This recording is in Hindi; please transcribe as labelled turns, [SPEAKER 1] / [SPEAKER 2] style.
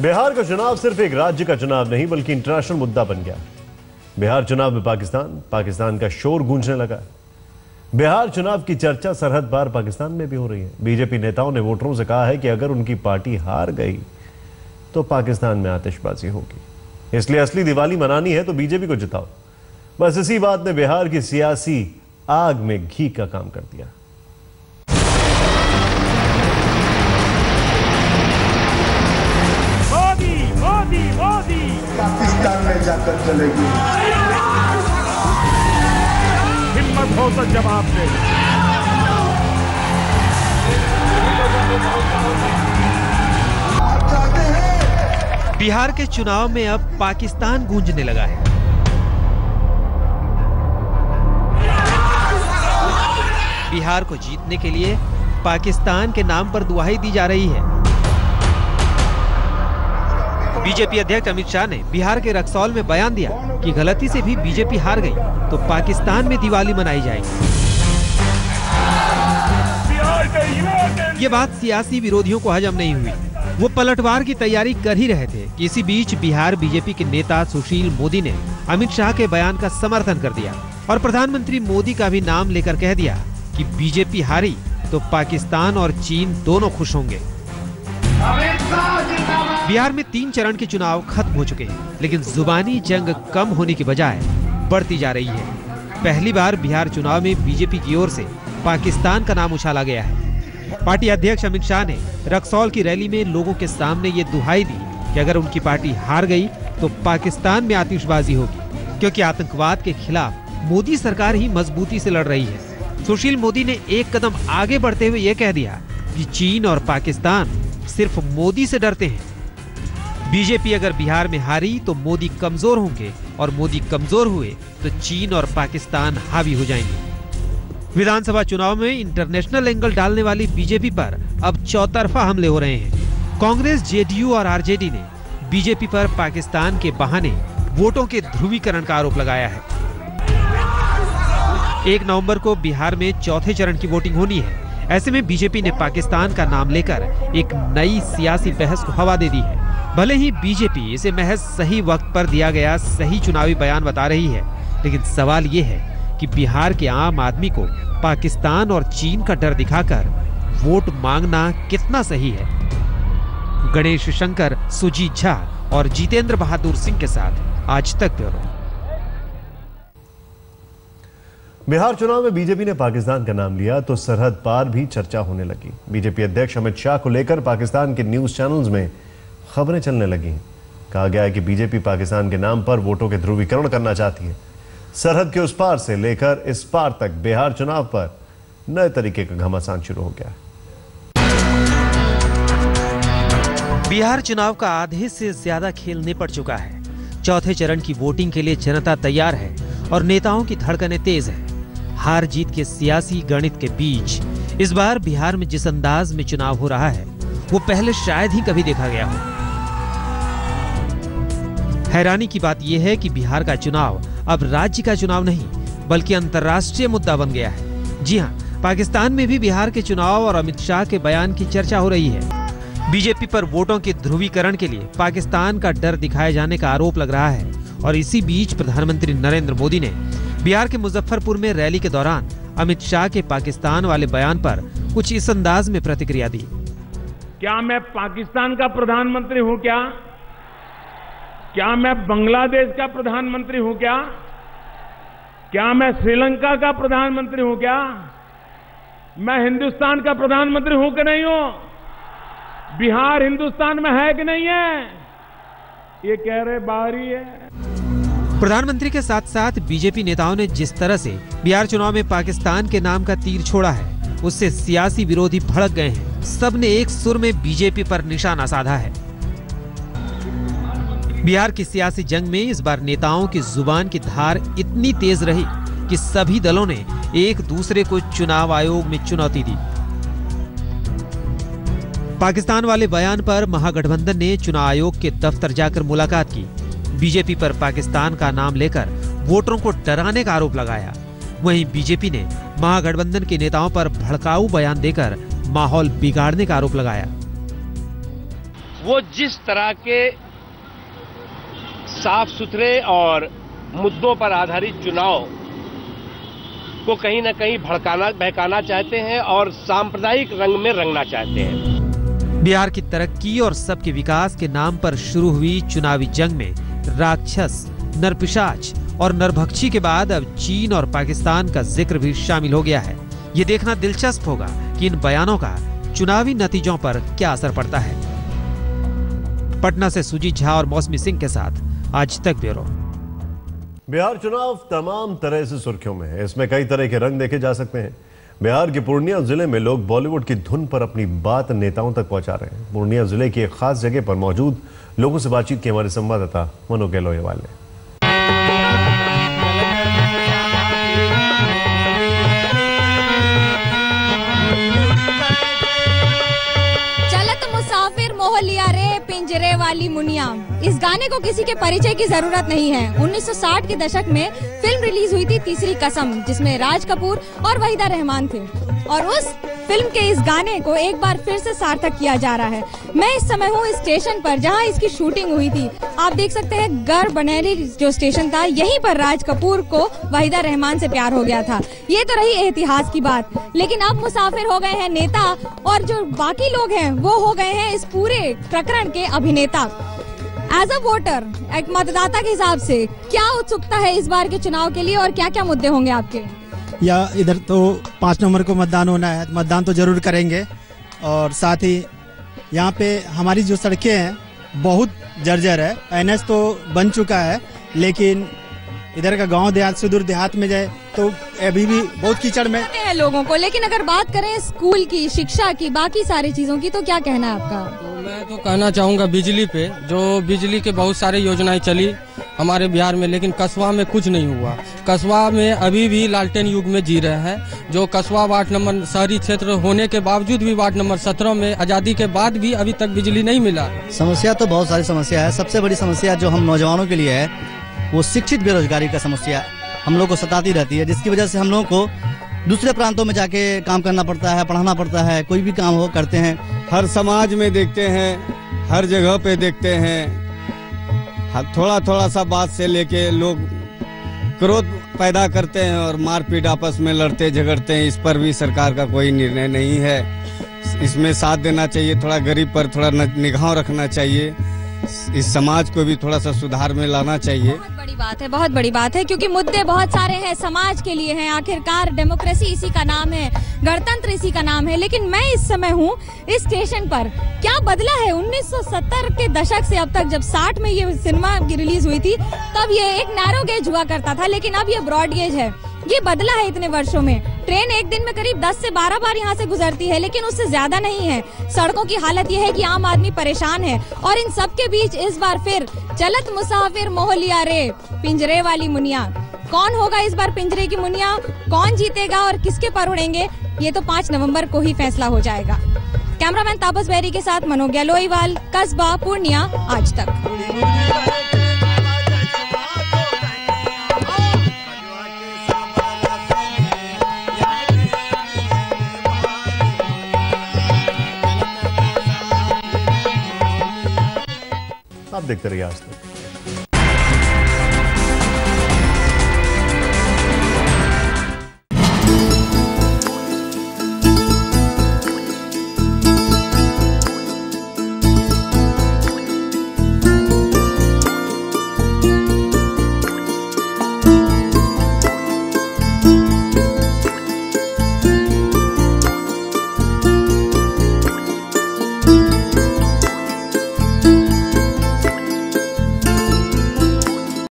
[SPEAKER 1] बिहार का चुनाव सिर्फ एक राज्य का चुनाव नहीं बल्कि इंटरनेशनल मुद्दा बन गया। बिहार चुनाव में पाकिस्तान का शोर गूंजने लगा। बिहार चुनाव की चर्चा सरहद पार पाकिस्तान में भी हो रही है। बीजेपी नेताओं ने वोटरों से कहा है कि अगर उनकी पार्टी हार गई तो पाकिस्तान में आतिशबाजी होगी, इसलिए असली दिवाली मनानी है तो बीजेपी को जिताओ। बस इसी बात ने बिहार की सियासी आग में घी का काम कर दिया।
[SPEAKER 2] मोदी पाकिस्तान में जाकर चलेगी। हिम्मत हो तो जवाब दे।
[SPEAKER 3] बिहार के चुनाव में अब पाकिस्तान गूंजने लगा है। बिहार को जीतने के लिए पाकिस्तान के नाम पर दुहाई दी जा रही है। बीजेपी अध्यक्ष अमित शाह ने बिहार के रक्सौल में बयान दिया कि गलती से भी बीजेपी हार गई तो पाकिस्तान में दिवाली मनाई जाएगी। ये बात सियासी विरोधियों को हजम नहीं हुई। वो पलटवार की तैयारी कर ही रहे थे कि इसी बीच बिहार बीजेपी के नेता सुशील मोदी ने अमित शाह के बयान का समर्थन कर दिया और प्रधानमंत्री मोदी का भी नाम लेकर कह दिया कि बीजेपी हारी तो पाकिस्तान और चीन दोनों खुश होंगे। बिहार में 3 चरण के चुनाव खत्म हो चुके हैं, लेकिन जुबानी जंग कम होने की बजाय बढ़ती जा रही है। पहली बार बिहार चुनाव में बीजेपी की ओर से पाकिस्तान का नाम उछाला गया है। पार्टी अध्यक्ष अमित शाह ने रक्सौल की रैली में लोगों के सामने ये दुहाई दी कि अगर उनकी पार्टी हार गई तो पाकिस्तान में आतिशबाजी होगी, क्योंकि आतंकवाद के खिलाफ मोदी सरकार ही मजबूती से लड़ रही है। सुशील मोदी ने एक कदम आगे बढ़ते हुए ये कह दिया कि चीन और पाकिस्तान सिर्फ मोदी से डरते हैं। बीजेपी अगर बिहार में हारी तो मोदी कमजोर होंगे और मोदी कमजोर हुए तो चीन और पाकिस्तान हावी हो जाएंगे। विधानसभा चुनाव में इंटरनेशनल एंगल डालने वाली बीजेपी पर अब चौतरफा हमले हो रहे हैं। कांग्रेस, जेडीयू और आरजेडी ने बीजेपी पर पाकिस्तान के बहाने वोटों के ध्रुवीकरण का आरोप लगाया है। 1 नवंबर को बिहार में चौथे चरण की वोटिंग होनी है। ऐसे में बीजेपी ने पाकिस्तान का नाम लेकर एक नई सियासी बहस को हवा दे दी है। भले ही बीजेपी इसे महज सही वक्त पर दिया गया सही चुनावी बयान बता रही है, लेकिन सवाल ये है कि बिहार के आम आदमी को पाकिस्तान और चीन का डर दिखाकर वोट मांगना कितना सही है। गणेश शंकर, सुजीत झा और जितेंद्र बहादुर सिंह के साथ आज तक ब्यूरो।
[SPEAKER 1] बिहार चुनाव में बीजेपी ने पाकिस्तान का नाम लिया तो सरहद पार भी चर्चा होने लगी। बीजेपी अध्यक्ष अमित शाह को लेकर पाकिस्तान के न्यूज चैनल्स में खबरें चलने लगी। कहा गया है कि बीजेपी पाकिस्तान के नाम पर वोटों के ध्रुवीकरण करना चाहती है। सरहद के उस पार से लेकर इस पार तक बिहार चुनाव पर नए तरीके का घमासान शुरू हो गया।
[SPEAKER 3] बिहार चुनाव का आधे से ज्यादा खेल निपट चुका है। चौथे चरण की वोटिंग के लिए जनता तैयार है और नेताओं की धड़कनें तेज है। हार जीत के सियासी गणित के बीच इस बार बिहार में जिस अंदाज में चुनाव हो रहा है वो पहले शायद ही कभी देखा गया हो। हैरानी की बात यह है कि बिहार का चुनाव अब राज्य का चुनाव नहीं बल्कि अंतर्राष्ट्रीय मुद्दा बन गया है। जी हां, पाकिस्तान में भी बिहार के चुनाव और अमित शाह के बयान की चर्चा हो रही है। बीजेपी पर वोटों के ध्रुवीकरण के लिए पाकिस्तान का डर दिखाए जाने का आरोप लग रहा है और इसी बीच प्रधानमंत्री नरेंद्र मोदी ने बिहार के मुजफ्फरपुर में रैली के दौरान अमित शाह के पाकिस्तान वाले बयान पर कुछ इस अंदाज में प्रतिक्रिया दी।
[SPEAKER 2] क्या मैं पाकिस्तान का प्रधानमंत्री हूं क्या? क्या मैं बांग्लादेश का प्रधानमंत्री हूं क्या? क्या मैं श्रीलंका का प्रधानमंत्री हूं क्या? मैं हिंदुस्तान का प्रधानमंत्री हूं कि नहीं हूं? बिहार हिंदुस्तान में है कि नहीं है? ये कह रहे बाहरी है।
[SPEAKER 3] प्रधानमंत्री के साथ साथ बीजेपी नेताओं ने जिस तरह से बिहार चुनाव में पाकिस्तान के नाम का तीर छोड़ा है उससे सियासी विरोधी भड़क गए हैं। सबने एक सुर में बीजेपी पर निशाना साधा है। बिहार की सियासी जंग में इस बार नेताओं की जुबान की धार इतनी तेज रही कि सभी दलों ने एक दूसरे को चुनाव आयोग में चुनौती दी। पाकिस्तान वाले बयान पर महागठबंधन ने चुनाव आयोग के दफ्तर जाकर मुलाकात की। बीजेपी पर पाकिस्तान का नाम लेकर वोटरों को डराने का आरोप लगाया। वहीं बीजेपी ने महागठबंधन के नेताओं पर भड़काऊ बयान देकर माहौल बिगाड़ने का आरोप लगाया।
[SPEAKER 4] वो जिस तरह के साफ सुथरे और मुद्दों पर आधारित चुनाव को कहीं ना कहीं बहकाना चाहते हैं और सांप्रदायिक रंग में रंगना चाहते हैं।
[SPEAKER 3] बिहार की तरक्की और सबके विकास के नाम पर शुरू हुई चुनावी जंग में राक्षस, नरपिशाच और नरभक्षी के बाद अब चीन और पाकिस्तान का जिक्र भी शामिल हो गया है। ये देखना दिलचस्प होगा कि इन बयानों का चुनावी नतीजों पर क्या असर पड़ता है। पटना से सुजीत झा और मौसमी सिंह के साथ आज तक ब्यूरो।
[SPEAKER 1] बिहार चुनाव तमाम तरह से सुर्खियों में है। इसमें कई तरह के रंग देखे जा सकते हैं। बिहार के पूर्णिया जिले में लोग बॉलीवुड की धुन पर अपनी बात नेताओं तक पहुंचा रहे हैं। पूर्णिया जिले की एक खास जगह पर मौजूद लोगों से बातचीत की हमारे संवाददाता मनोज गहलोत ने।
[SPEAKER 5] लिया रे पिंजरे वाली मुनिया, इस गाने को किसी के परिचय की जरूरत नहीं है। 1960 के दशक में फिल्म रिलीज हुई थी तीसरी कसम, जिसमें राज कपूर और वहीदा रहमान थे और उस फिल्म के इस गाने को एक बार फिर से सार्थक किया जा रहा है। मैं इस समय हूँ इस स्टेशन पर जहाँ इसकी शूटिंग हुई थी। आप देख सकते हैं गढ़ बनेरी जो स्टेशन था, यहीं पर राज कपूर को वहीदा रहमान से प्यार हो गया था। ये तो रही इतिहास की बात, लेकिन अब मुसाफिर हो गए हैं नेता और जो बाकी लोग हैं वो हो गए हैं इस पूरे प्रकरण के अभिनेता। एज अ वोटर, एक मतदाता के हिसाब से क्या उत्सुकता है इस बार के चुनाव के लिए और क्या क्या मुद्दे होंगे आपके?
[SPEAKER 6] या इधर तो 5 नवंबर को मतदान होना है, मतदान तो जरूर करेंगे। और साथ ही यहाँ पे हमारी जो सड़कें हैं बहुत जर्जर है। एनएच तो बन चुका है, लेकिन इधर का गांव देहात से दूर देहात में जाए तो अभी भी बहुत कीचड़ में
[SPEAKER 5] है लोगों को। लेकिन अगर बात करें स्कूल की, शिक्षा की, बाकी सारी चीजों की, तो क्या कहना है आपका?
[SPEAKER 7] तो मैं तो कहना चाहूँगा बिजली पे, जो बिजली के बहुत सारे योजनाएं चली हमारे बिहार में, लेकिन कस्बा में कुछ नहीं हुआ। कस्बा में अभी भी लालटेन युग में जी रहे हैं। जो कस्बा वार्ड नंबर शहरी क्षेत्र होने के बावजूद भी वार्ड नंबर 17 में आज़ादी के बाद भी अभी तक बिजली नहीं मिला।
[SPEAKER 8] समस्या तो बहुत सारी समस्या है। सबसे बड़ी समस्या जो हम नौजवानों के लिए है वो शिक्षित बेरोजगारी का समस्या हम लोग को सताती रहती है, जिसकी वजह से हम लोगों को दूसरे प्रांतों में जाके काम करना पड़ता है, पढ़ाना पड़ता है। कोई भी काम हो करते हैं,
[SPEAKER 9] हर समाज में देखते हैं, हर जगह पे देखते हैं, थोड़ा थोड़ा सा बात से लेके लोग क्रोध पैदा करते हैं और मारपीट आपस में लड़ते झगड़ते हैं। इस पर भी सरकार का कोई निर्णय नहीं है। इसमें साथ देना चाहिए, थोड़ा गरीब पर थोड़ा निगाह रखना चाहिए, इस समाज को भी थोड़ा सा सुधार में लाना चाहिए।
[SPEAKER 5] बहुत बड़ी बात है, बहुत बड़ी बात है, क्योंकि मुद्दे बहुत सारे हैं, समाज के लिए हैं। आखिरकार डेमोक्रेसी इसी का नाम है, गणतंत्र इसी का नाम है। लेकिन मैं इस समय हूँ इस स्टेशन पर। क्या बदला है 1970 के दशक से अब तक? जब 60 में ये सिनेमा की रिलीज हुई थी तब ये एक नैरो गेज हुआ करता था, लेकिन अब ये ब्रॉड गेज है। ये बदला है इतने वर्षों में। ट्रेन एक दिन में करीब 10 से 12 बार यहाँ से गुजरती है, लेकिन उससे ज्यादा नहीं है। सड़कों की हालत ये है कि आम आदमी परेशान है। और इन सब के बीच इस बार फिर चलत मुसाफिर मोह लिया रे पिंजरे वाली मुनिया। कौन होगा इस बार पिंजरे की मुनिया? कौन जीतेगा और किसके पर उड़ेंगे? ये तो 5 नवंबर को ही फैसला हो जाएगा। कैमरामैन तापस बेरी के साथ मनोज गहलोत, कस्बा पूर्णिया, आज तक।
[SPEAKER 1] आप देखते रहिए आज तक।